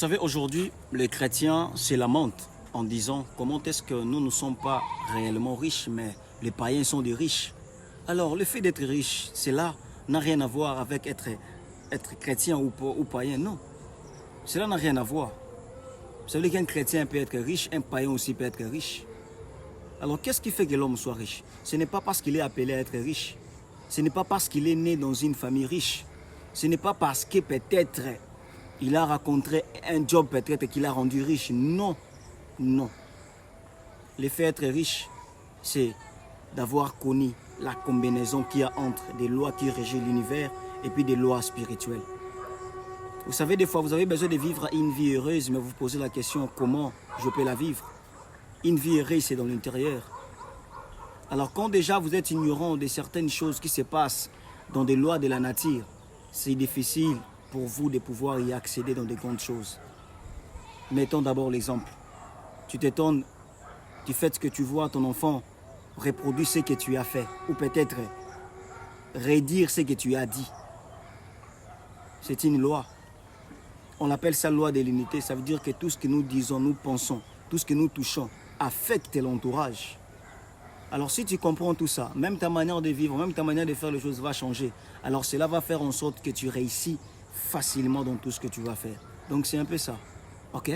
Vous savez, aujourd'hui, les chrétiens se lamentent en disant comment est-ce que nous ne sommes pas réellement riches, mais les païens sont des riches. Alors, le fait d'être riche, cela n'a rien à voir avec être chrétien ou païen, non. Cela n'a rien à voir. Vous savez qu'un chrétien peut être riche, un païen aussi peut être riche. Alors, qu'est-ce qui fait que l'homme soit riche? Ce n'est pas parce qu'il est appelé à être riche. Ce n'est pas parce qu'il est né dans une famille riche. Ce n'est pas parce que peut-être il a rencontré un job peut-être qui l'a rendu riche. Non, non. Le fait d'être riche, c'est d'avoir connu la combinaison qu'il y a entre des lois qui régissent l'univers et puis des lois spirituelles. Vous savez, des fois, vous avez besoin de vivre une vie heureuse, mais vous vous posez la question, comment je peux la vivre? Une vie heureuse, c'est dans l'intérieur. Alors, quand déjà vous êtes ignorant de certaines choses qui se passent dans des lois de la nature, c'est difficile pour vous de pouvoir y accéder dans de grandes choses. Mettons d'abord l'exemple. Tu t'étonnes du fait que tu vois ton enfant reproduire ce que tu as fait, ou peut-être redire ce que tu as dit. C'est une loi. On appelle ça loi de l'unité. Ça veut dire que tout ce que nous disons, nous pensons, tout ce que nous touchons affecte l'entourage. Alors si tu comprends tout ça, même ta manière de vivre, même ta manière de faire les choses va changer. Alors cela va faire en sorte que tu réussis facilement dans tout ce que tu vas faire. Donc c'est un peu ça. Ok?